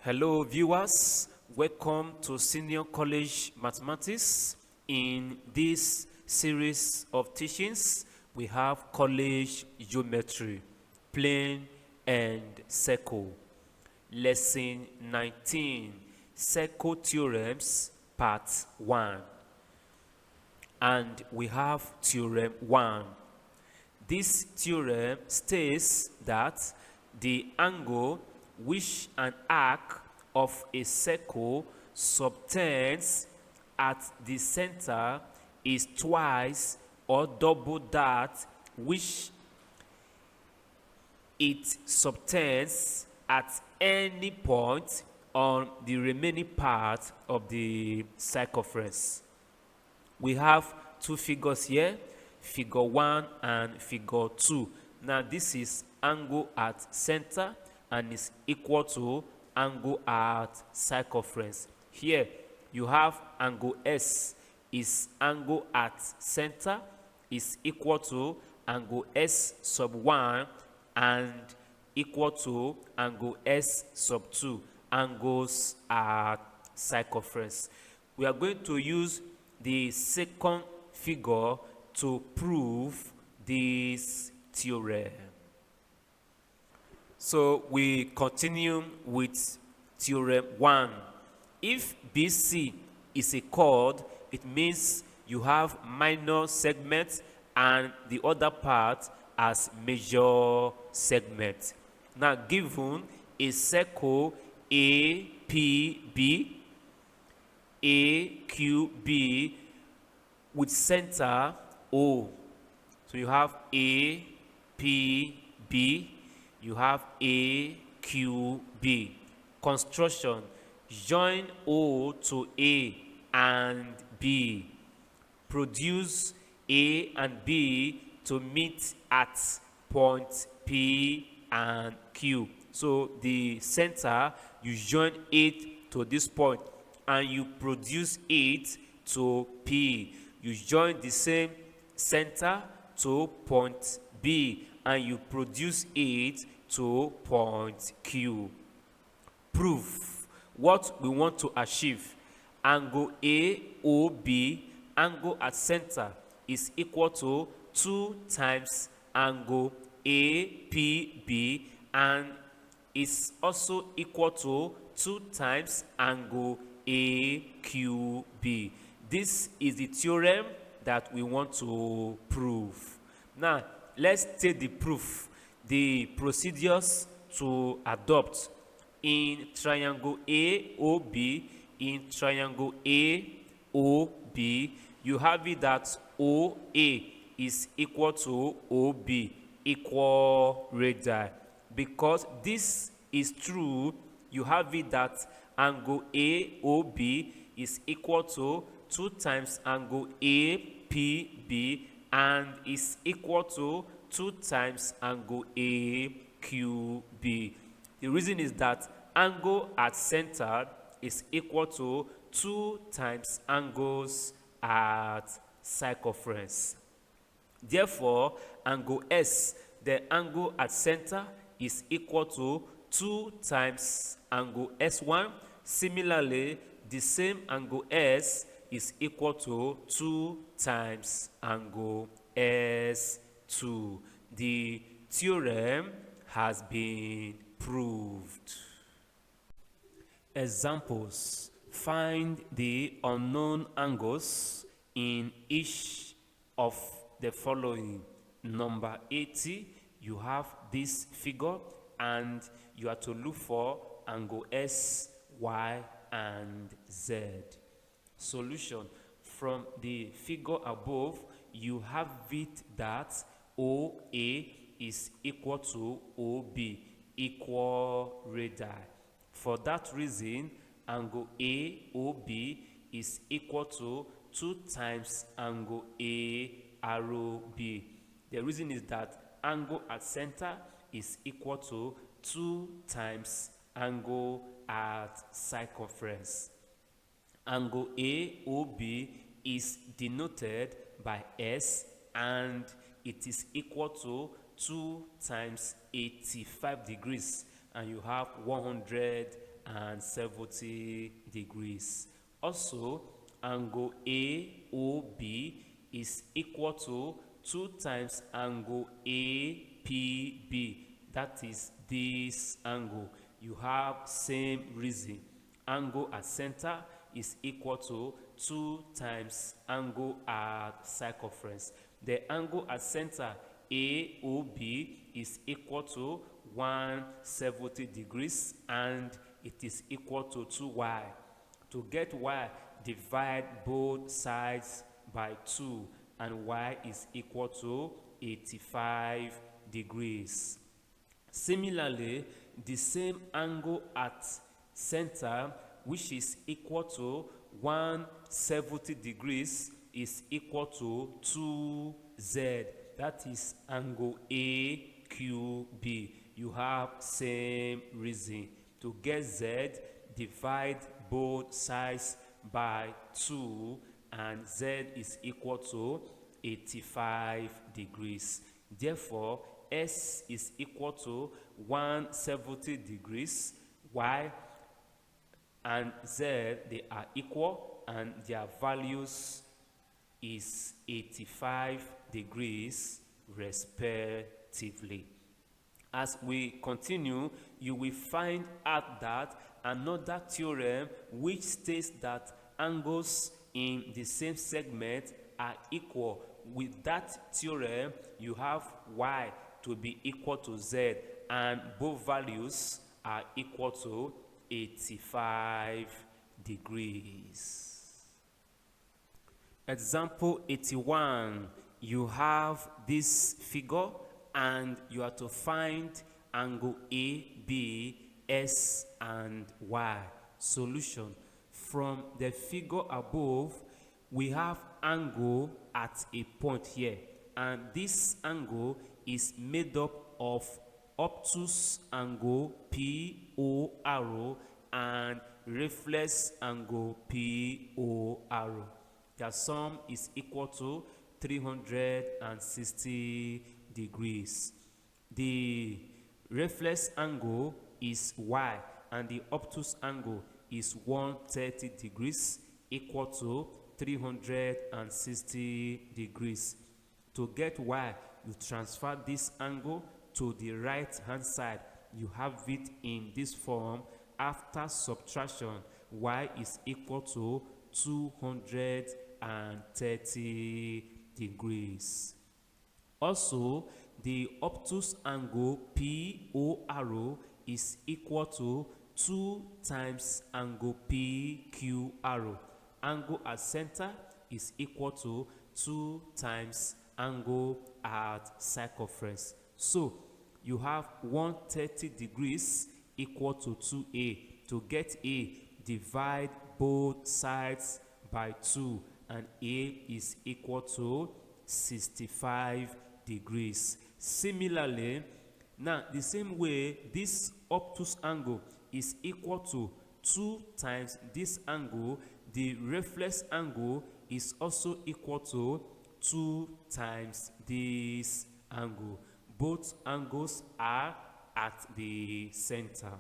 Hello viewers, welcome to Senior College Mathematics. In this series of teachings, we have college geometry, plane and circle. Lesson 19, circle theorems, part 1. And we have theorem 1. This theorem states that the angle which an arc of a circle subtends at the center is twice or double that which it subtends at any point on the remaining part of the circumference. We have two figures here, figure 1 and figure 2. Now this is angle at center and is equal to angle at circumference. Here you have angle S is angle at center is equal to angle S sub 1 and equal to angle S sub 2, angles at circumference. We are going to use the second figure to prove this theorem. So we continue with theorem 1. If BC is a chord, it means you have minor segments and the other part as major segment. Now given a circle APB, AQB with center O. So you have APB, you have AQB. Construction: join O to A and B. Produce A and B to meet at point P and Q. So the center, you join it to this point and you produce it to P. You join the same center to point B and you produce it to point Q. Proof: what we want to achieve. Angle AOB, angle at center, is equal to 2 times angle APB and is also equal to 2 times angle AQB. This is the theorem that we want to prove. Now, let's take the proof, the procedures to adopt. In triangle AOB, in triangle AOB, you have it that OA is equal to OB, equal radii. Because this is true, you have it that angle AOB is equal to 2 times angle APB and is equal to 2 times angle AQB. The reason is that angle at center is equal to 2 times angles at circumference. Therefore, angle S, the angle at center, is equal to 2 times angle S1. Similarly, the same angle S is equal to 2 times angle S2. The theorem has been proved. Examples: find the unknown angles in each of the following. Number 80, you have this figure and you are to look for angle S, Y, and Z. Solution: from the figure above, you have it that OA is equal to OB, equal radii. For that reason, angle AOB is equal to 2 times angle AROB. The reason is that angle at center is equal to 2 times angle at circumference. Angle AOB is denoted by S and it is equal to 2 times 85 degrees and you have 180 and 70 degrees. Also, angle AOB is equal to 2 times angle APB. That is this angle. You have same reason. Angle at center is equal to 2 times angle at circumference. The angle at center AOB is equal to 170 degrees and it is equal to 2y. To get y, divide both sides by 2 and y is equal to 85 degrees. Similarly, the same angle at center, which is equal to 170 degrees, is equal to 2z. That is angle AQB. You have same reason. To get z, divide both sides by 2 and z is equal to 85 degrees. Therefore, S is equal to 170 degrees, Y and Z, they are equal and their values is 85 degrees respectively. As we continue, you will find out that another theorem which states that angles in the same segment are equal. With that theorem, you have y to be equal to z, and both values are equal to 85 degrees. Example 81, you have this figure and you are to find angle A, B, S, and Y. Solution. From the figure above, we have angle at a point here, and this angle is made up of obtuse angle POR and reflex angle POR. Their sum is equal to 360 degrees. The reflex angle is Y and the obtuse angle is 130 degrees, equal to 360 degrees. To get y, you transfer this angle to the right hand side. You have it in this form. After subtraction, y is equal to 230 degrees. Also, the obtuse angle POR is equal to 2 times angle PQR. Angle at center is equal to 2 times angle at circumference. So, you have 130 degrees equal to 2a. To get a, divide both sides by 2 and a is equal to 65 degrees. Similarly, now the same way, this obtuse angle is equal to 2 times this angle, the reflex angle is also equal to 2 times this angle. Both angles are at the center.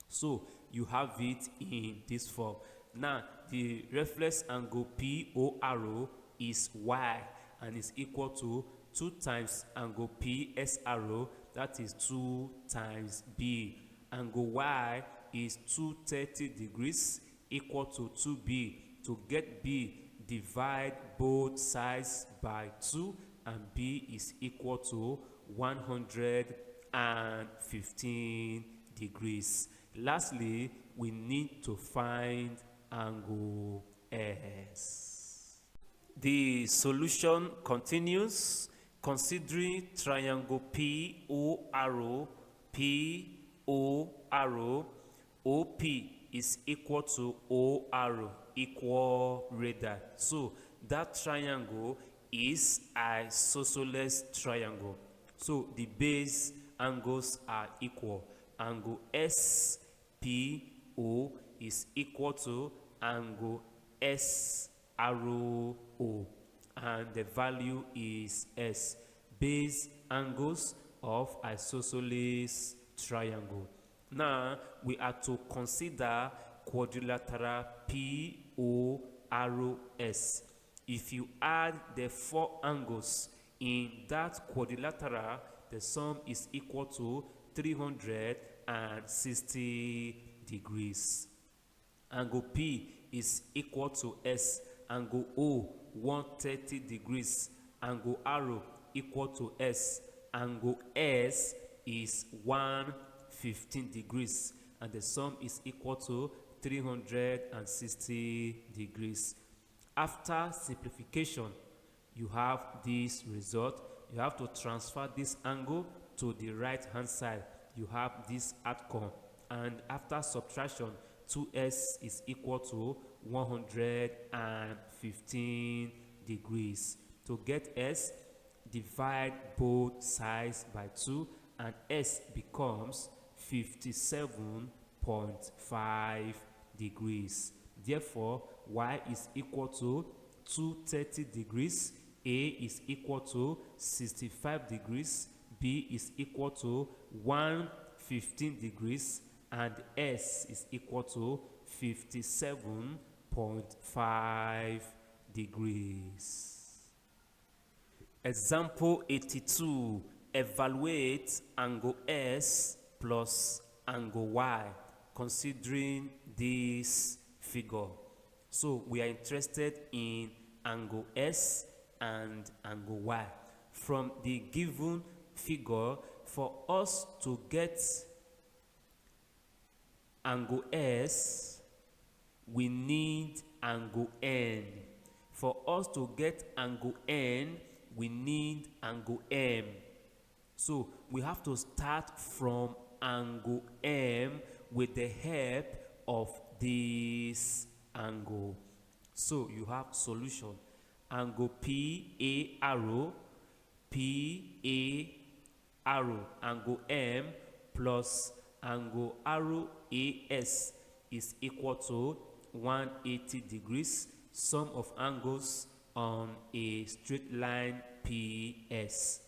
So you have it in this form. Now the reflex angle POR is y and is equal to 2 times angle PSR, that is 2 times b. Angle y is 230 degrees equal to 2b. To get b, divide both sides by 2 and b is equal to 115 degrees. Lastly, we need to find angle S. The solution continues. Considering triangle POR, OP is equal to OR, equal radii. So that triangle is isosceles triangle. So the base angles are equal. Angle SPO is equal to angle SRO, and the value is S. Base angles of isosceles triangle. Now we are to consider quadrilateral POROS. If you add the four angles in that quadrilateral, the sum is equal to 360 degrees. Angle P is equal to S. Angle O 130 degrees. Angle R equal to S. Angle S is 115 degrees, and the sum is equal to 360 degrees. After simplification, you have this result. You have to transfer this angle to the right hand side. You have this outcome, and after subtraction, 2s is equal to 115 degrees. To get s, divide both sides by 2, and s becomes 57.5 degrees. Therefore, y is equal to 230 degrees, a is equal to 65 degrees, b is equal to 115 degrees, and s is equal to 57.5 degrees. Example 82. Evaluate angle S plus angle Y considering this figure. So we are interested in angle S and angle Y. From the given figure, for us to get angle S, we need angle N. For us to get angle N, we need angle M. So we have to start from angle M with the help of this angle. So you have solution. Angle PA arrow, angle M plus angle arrow AS is equal to 180 degrees, sum of angles on a straight line PS.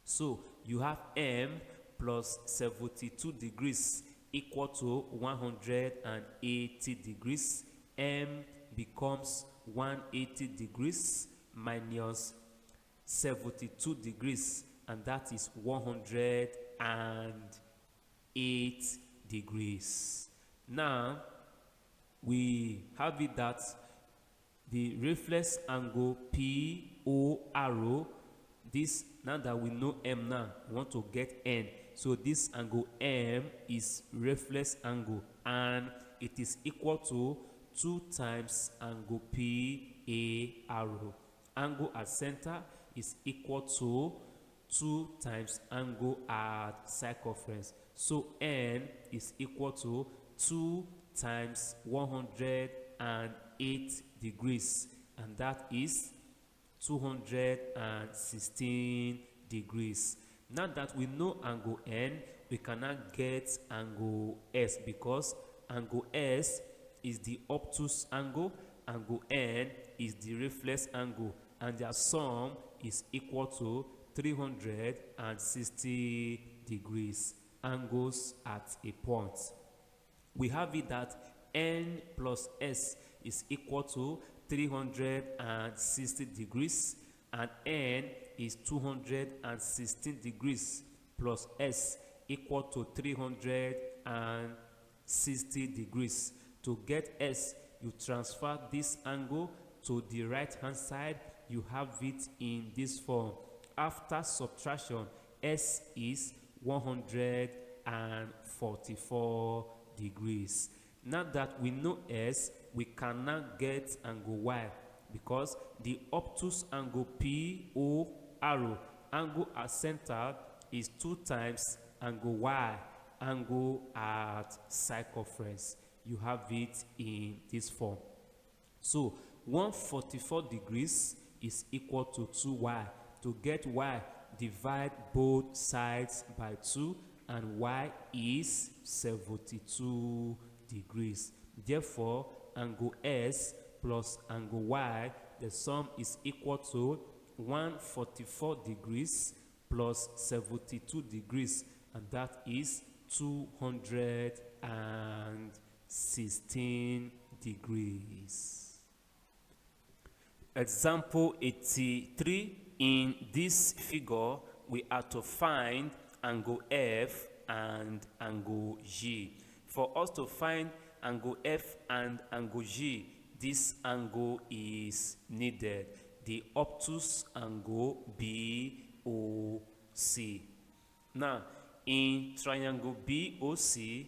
So you have M plus 72 degrees equal to 180 degrees. M becomes 180 degrees minus 72 degrees, and that is 108 degrees. Now we have it that the reflex angle PORO, this, now that we know M now, we want to get N. So this angle M is reflex angle, and it is equal to 2 times angle PARO. Angle at center is equal to 2 times angle at circumference. So N is equal to 2 times 108 degrees, and that is 216 degrees. Now that we know angle N, we cannot get angle S, because angle S is the obtuse angle, angle N is the reflex angle, and their sum is equal to 360 degrees. Angles at a point. We have it that N plus S is equal to 360 degrees, and N is 216 degrees plus S equal to 360 degrees. To get S, you transfer this angle to the right hand side. You have it in this form. After subtraction, S is 144 degrees. Now that we know S, we cannot get angle Y, because the obtuse angle PORO, angle at center, is 2 times angle Y, angle at circumference. You have it in this form. So 144 degrees is equal to 2y. To get y, divide both sides by 2, and y is 72 degrees. Therefore, angle S plus angle Y, the sum is equal to 144 degrees plus 72 degrees, and that is 216 degrees. Example 83. In this figure, we are to find angle F and angle G. For us to find angle F and angle G, this angle is needed. The obtuse angle BOC. Now, in triangle BOC,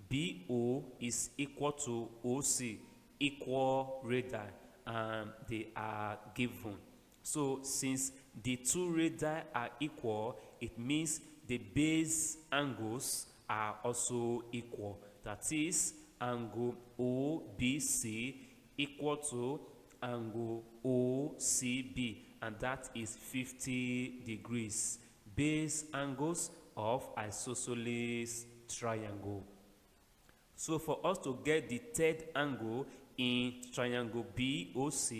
BO is equal to OC, equal radii, and they are given. So since the two radii are equal, it means the base angles are also equal. That is, angle OBC equal to angle OCB, and that is 50 degrees. Base angles of isosceles triangle. So for us to get the third angle in triangle BOC,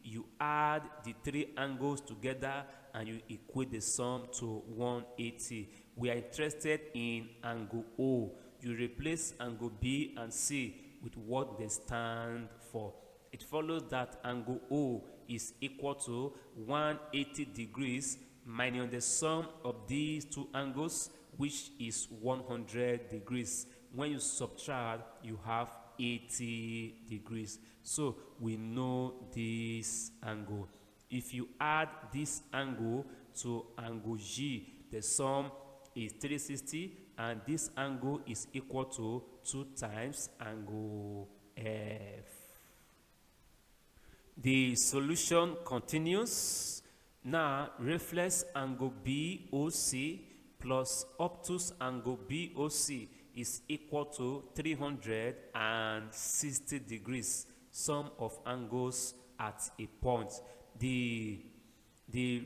you add the three angles together and you equate the sum to 180. We are interested in angle O. You replace angle B and C with what they stand for. It follows that angle O is equal to 180 degrees minus the sum of these two angles, which is 100 degrees. When you subtract, you have 80 degrees. So we know this angle. If you add this angle to angle G, the sum is 360, and this angle is equal to 2 times angle F. The solution continues. Now, reflex angle BOC plus obtuse angle BOC is equal to 360 degrees, sum of angles at a point. The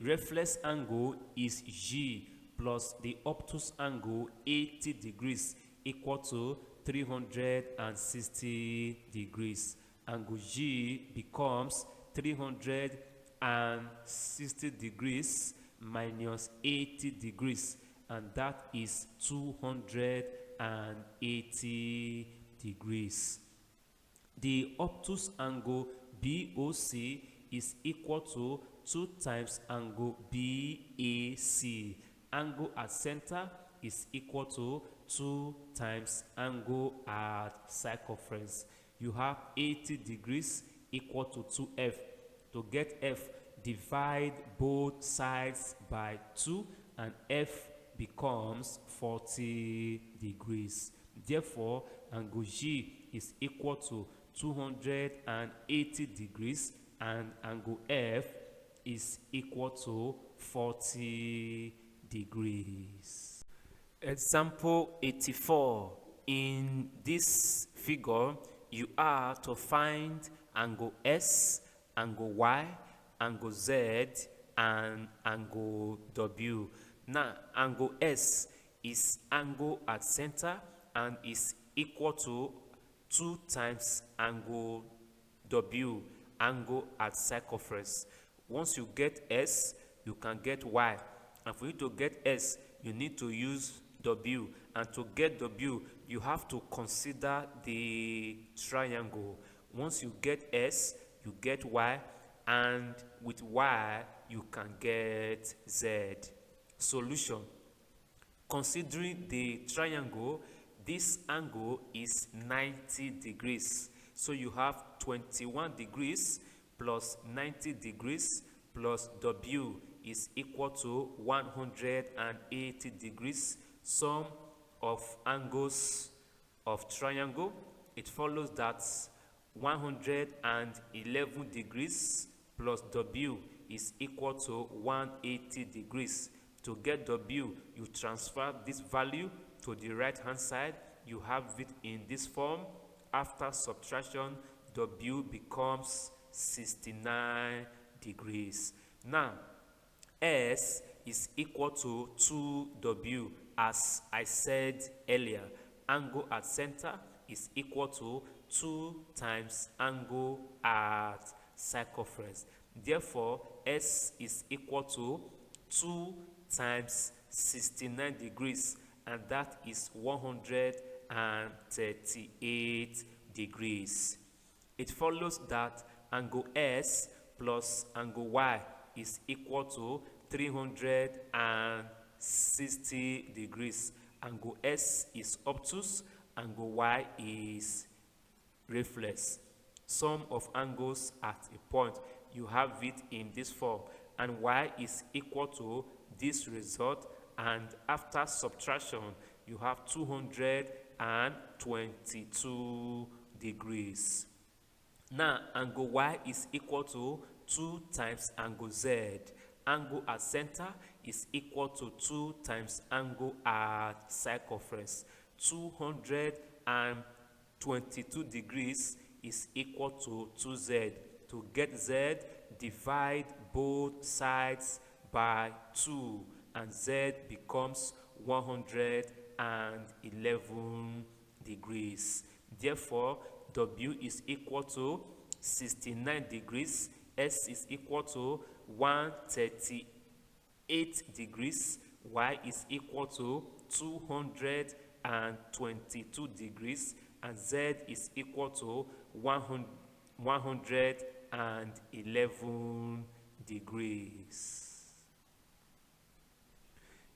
reflex angle is G plus the obtuse angle 80 degrees equal to 360 degrees. Angle G becomes 360 degrees minus 80 degrees, and that is 280 degrees. The obtuse angle BOC is equal to 2 times angle BAC. Angle at center is equal to 2 times angle at circumference. You have 80 degrees equal to 2F. To get F, divide both sides by 2 and F becomes 40 degrees. Therefore, angle G is equal to 280 degrees and angle F is equal to 40 degrees. Example 84. In this figure, you are to find angle S, angle Y, angle Z, and angle W. Now, angle S is angle at center and is equal to 2 times angle W, angle at circumference. Once you get S, you can get Y. And for you to get S, you need to use W. And to get W, you have to consider the triangle. Once you get S, you get Y, and with Y, you can get Z. Solution. Considering the triangle, this angle is 90 degrees. So you have 21 degrees plus 90 degrees plus W is equal to 180 degrees. Sum of angles of triangle. It follows that 111 degrees plus W is equal to 180 degrees. To get W, you transfer this value to the right hand side. You have it in this form. After subtraction, W becomes 69 degrees. Now, S is equal to 2W, as I said earlier. Angle at center is equal to 2 times angle at circumference. Therefore, S is equal to 2 times 69 degrees, and that is 138 degrees. It follows that angle S plus angle Y is equal to 360 degrees. Angle S is obtuse, angle Y is reflex. Sum of angles at a point, you have it in this form, and Y is equal to this result, and after subtraction you have 222 degrees. Now angle Y is equal to 2 times angle Z. Angle at center is equal to 2 times angle at circumference. 222 degrees is equal to 2Z. To get Z, divide both sides by 2, and Z becomes 111 degrees. Therefore, W is equal to 69 degrees, S is equal to 138 degrees, Y is equal to 222 degrees, and Z is equal to 111 degrees.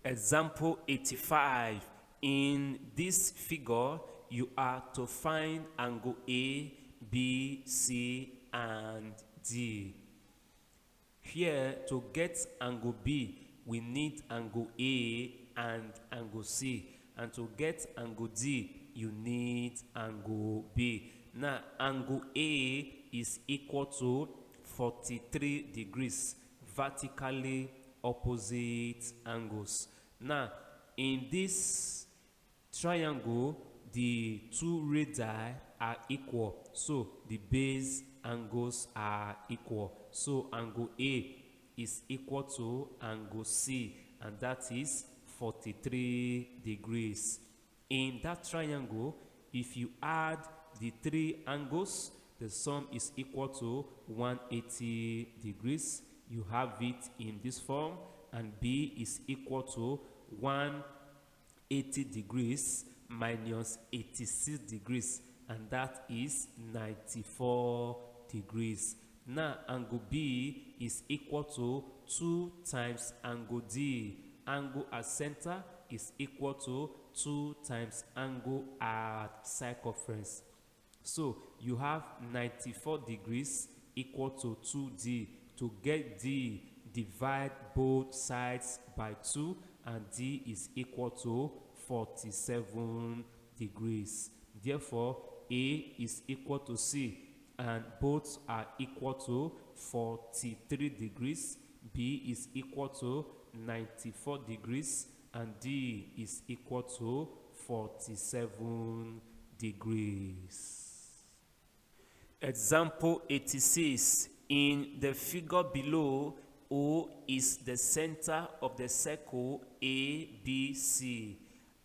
Example 85. In this figure, you are to find angle A, B, C, and D. Here, to get angle B, we need angle A and angle C. And to get angle D, you need angle B. Now, angle A is equal to 43 degrees, vertically opposite angles. Now, in this triangle, the two radii are equal, so the base angles are equal. So angle A is equal to angle C, and that is 43 degrees. In that triangle, if you add the three angles, the sum is equal to 180 degrees. You have it in this form, and B is equal to 180 degrees minus 86 degrees, and that is 94 degrees. Now angle B is equal to 2 times angle D. Angle at center is equal to 2 times angle at circumference. So you have 94 degrees equal to 2D. To get D, divide both sides by 2, and D is equal to 47 degrees. Therefore, A is equal to C, and both are equal to 43 degrees. B is equal to 94 degrees, and D is equal to 47 degrees. Example 86. In the figure below, O is the center of the circle ABC.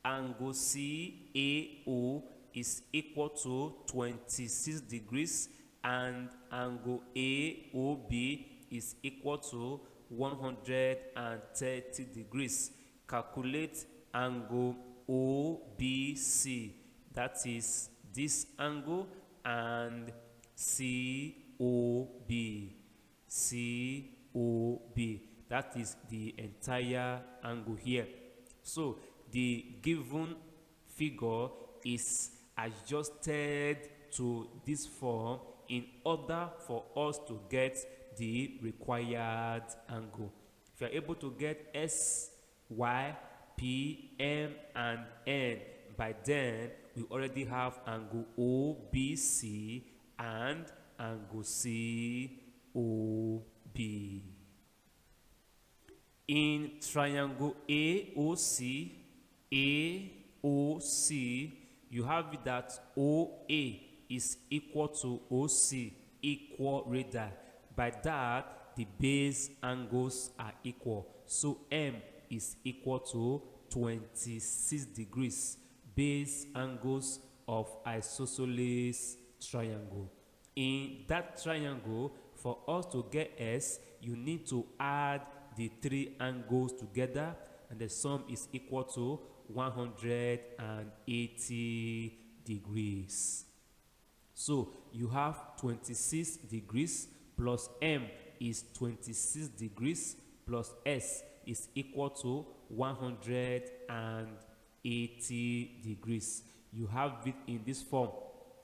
Angle CAO is equal to 26 degrees, and angle AOB is equal to 130 degrees. Calculate angle OBC, that is this angle, and COB. COB, that is the entire angle here. So the given figure is adjusted to this form in order for us to get the required angle. If you are able to get S, Y, P, M, and N, by then we already have angle OBC and angle COB. In triangle AOC, you have it that OA is equal to OC, equal radii. By that, the base angles are equal. So M is equal to 26 degrees, base angles of isosceles triangle. In that triangle, for us to get S, you need to add the three angles together, and the sum is equal to 180 degrees. So you have 26 degrees plus m is 26 degrees plus s is equal to 180 degrees. You have it in this form.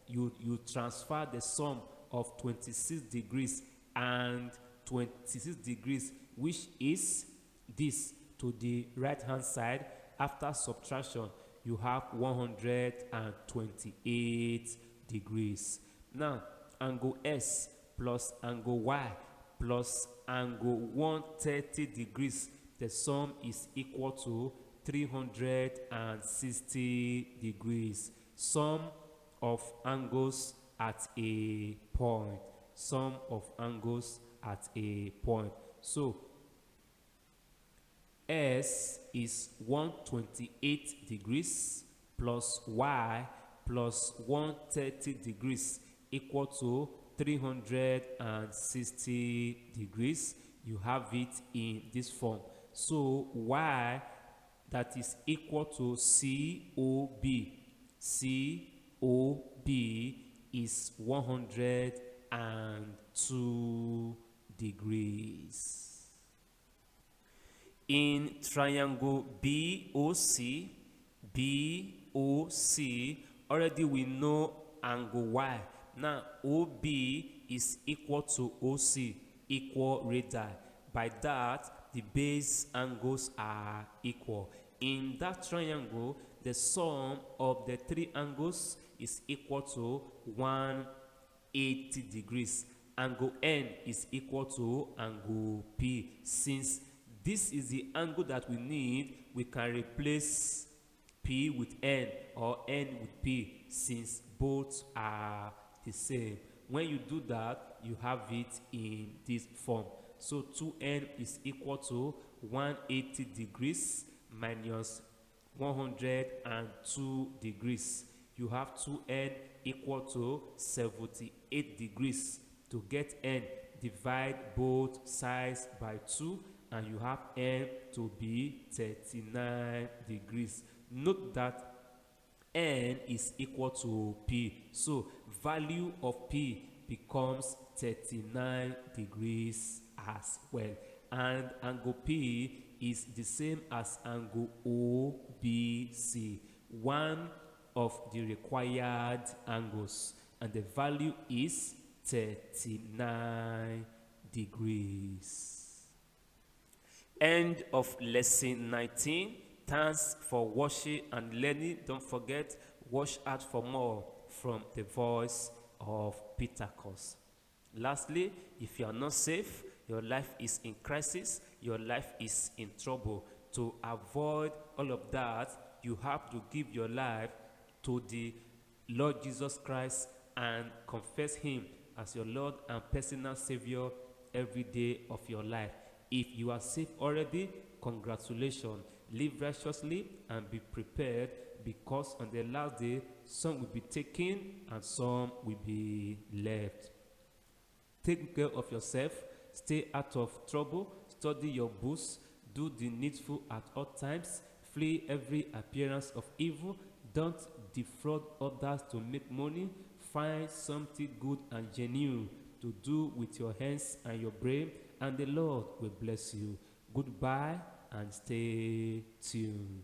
You transfer the sum of 26 degrees and 26 degrees, which is this, to the right hand side. After subtraction, you have 128 degrees. Now, angle S plus angle Y plus angle 130 degrees, the sum is equal to 360 degrees. Sum of angles at a point. Sum of angles at a point. So S is 128 degrees plus Y plus 130 degrees equal to 360 degrees. You have it in this form. So Y, that is equal to COB. COB is 102 degrees. In triangle BOC, already we know angle Y. Now OB is equal to OC, equal radii. By that, the base angles are equal. In that triangle, the sum of the three angles is equal to 180 degrees. Angle N is equal to angle P. Since this is the angle that we need, we can replace P with N or N with P, since both are the same. When you do that, you have it in this form. So 2n is equal to 180 degrees minus 102 degrees. You have 2n equal to 78 degrees. To get n, divide both sides by 2, and you have n to be 39 degrees. Note that n is equal to p, so value of p becomes 39 degrees as well. And angle p is the same as angle OBC, one of the required angles, and the value is 39 degrees. End of lesson 19. Thanks for watching and learning. Don't forget, watch out for more from the voice of Peter Kos. Lastly, if you are not safe, your life is in crisis, your life is in trouble. To avoid all of that, you have to give your life to the Lord Jesus Christ and confess Him as your Lord and personal Savior every day of your life. If you are safe already, congratulations. Live righteously and be prepared, because on the last day, some will be taken and some will be left. Take care of yourself, stay out of trouble, study your books, do the needful at all times, flee every appearance of evil, don't defraud others to make money, find something good and genuine to do with your hands and your brain, and the Lord will bless you. Goodbye and stay tuned.